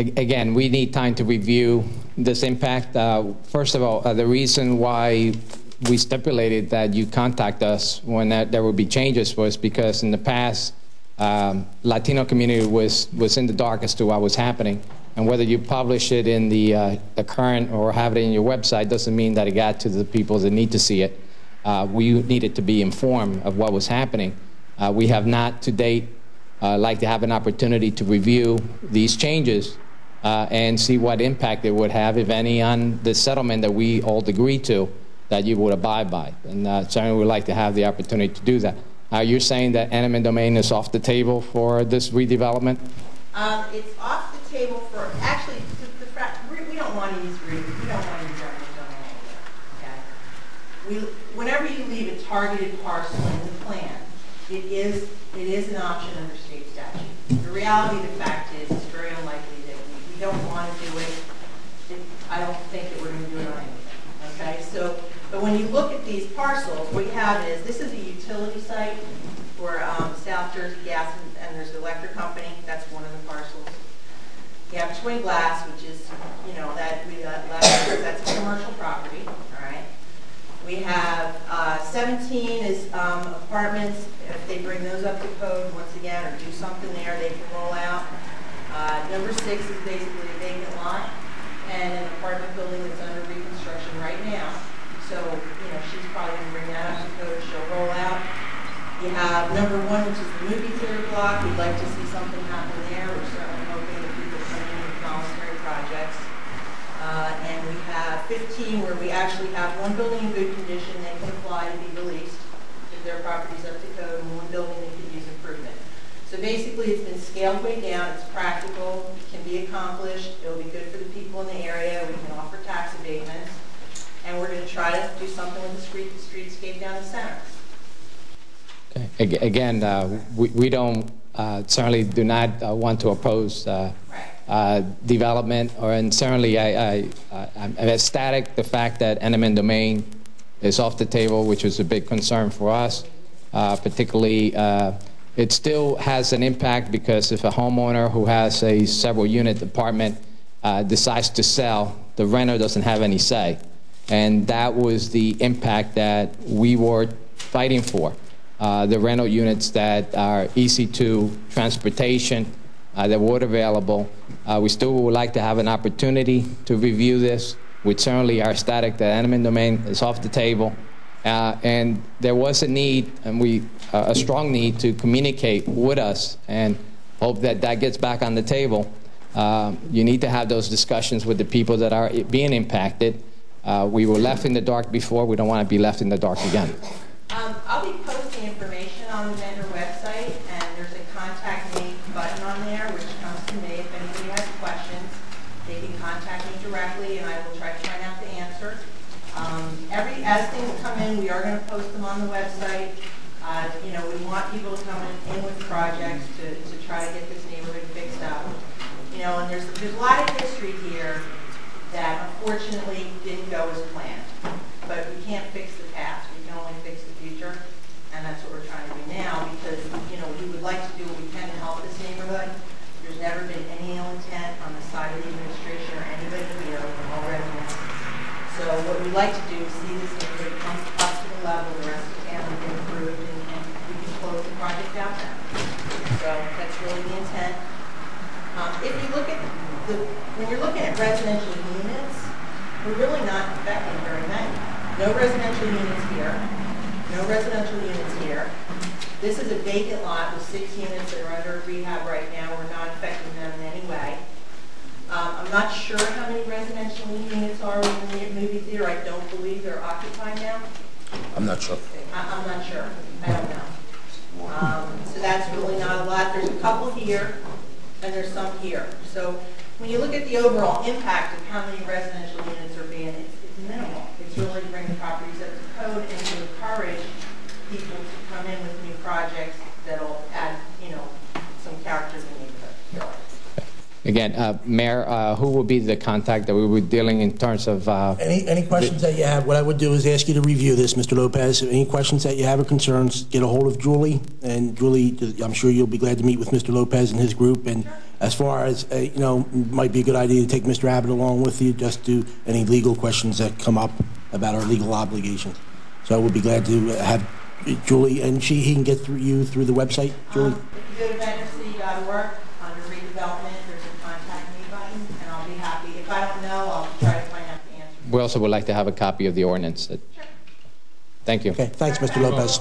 Again, we need time to review this impact. First of all, the reason why we stipulated that you contact us when there would be changes was because in the past, Latino community was in the dark as to what was happening. And whether you publish it in the current or have it in your website doesn't mean that it got to the people that need to see it. We needed to be informed of what was happening. We have not to date like to have an opportunity to review these changes and see what impact it would have, if any, on the settlement that we all agreed to that you would abide by. And certainly we'd like to have the opportunity to do that. You're saying that eminent domain is off the table for this redevelopment? It's off the table for, actually, we don't want to use we don't want to use eminent domain anywhere, okay? Whenever you leave a targeted parcel in the plan, it is an option under state statute. The reality of the fact is it's very unlikely that we don't want to do it. I don't think that we're going to do it on anything, okay? So, but when you look at these parcels, what you have is, this is a utility site for South Jersey Gas, and there's the electric company. That's one of the parcels. You have Twin Glass, which is, you know, that's a commercial property, all right? We have 17 is apartments. If they bring those up to code once again or do something there, they can roll out. Number 6 is basically a vacant lot and an apartment building that's under reconstruction right now. So, you know, she's probably going to bring that up to code. She'll roll out. You have number 1, which is the movie theater block. We'd like to see something happen there. We're certainly hoping that people come in with voluntary projects. And we have 15 where we actually have one building in good condition that can apply to be released if their property's up to code, and one building that could use improvement. So basically it's been scaled way down. It's practical. It can be accomplished. It'll be good for the people in the area. We can offer tax abatements. And we're going to try to do something with the streetscape down the center. Okay. Again, we don't certainly do not want to oppose development, and certainly I'm ecstatic the fact that eminent domain is off the table, which was a big concern for us. Particularly, it still has an impact because if a homeowner who has a several-unit apartment decides to sell, the renter doesn't have any say. And that was the impact that we were fighting for. The rental units that are easy to transportation, that were available. We still would like to have an opportunity to review this. We certainly are ecstatic that eminent domain is off the table. And there was a need, and a strong need to communicate with us and hope that that gets back on the table. You need to have those discussions with the people that are being impacted. We were left in the dark before. We don't want to be left in the dark again. I'll be posting information on the vendor website, and there's a contact me button on there, which comes to me. If anybody has questions, they can contact me directly, and I will try to find out the answer. As things come in, we are going to post them on the website. You know, we want people to come in with projects to try to get this neighborhood fixed up. You know, and there's a lot of history here that unfortunately didn't go as planned. But we can't fix the past. We can only fix the future. And that's what we're trying to do now, because, you know, we would like to do what we can to help this neighborhood. There's never been any ill intent on the side of the administration or anybody here from all residents. So what we'd like to do is see this neighborhood come up to the level the rest of the town has been improved, and we can close the project out now. So that's really the intent. If you look at when you're looking at residential units, we're really not affecting very many. No residential units here. No residential units here. This is a vacant lot with 6 units that are under rehab right now. We're not affecting them in any way. I'm not sure how many residential units are in the movie theater. I don't believe they're occupied now. I'm not sure. I'm not sure. I don't know. So that's really not a lot. There's a couple here, and there's some here. So when you look at the overall impact of how many residential units are being, it's minimal. It's really to bring the properties up to code and to encourage people to come in with new projects that'll add, you know, some character to the neighborhood. Again, Mayor, who will be the contact that we were dealing in terms of... Any questions that you have, what I would do is ask you to review this, Mr. Lopez. Any questions that you have or concerns, get a hold of Julie. And Julie, I'm sure you'll be glad to meet with Mr. Lopez and his group. And as far as, might be a good idea to take Mr. Abbott along with you, just to any legal questions that come up about our legal obligations. So I would be glad to have Julie, and he can get through you through the website, Julie? If you go to VentnorCity.org, under redevelopment, there's a contact me button, and I'll be happy. If I don't know, I'll try to find out the answer. We also would like to have a copy of the ordinance. Sure. Thank you. Okay, thanks, Mr. Lopez.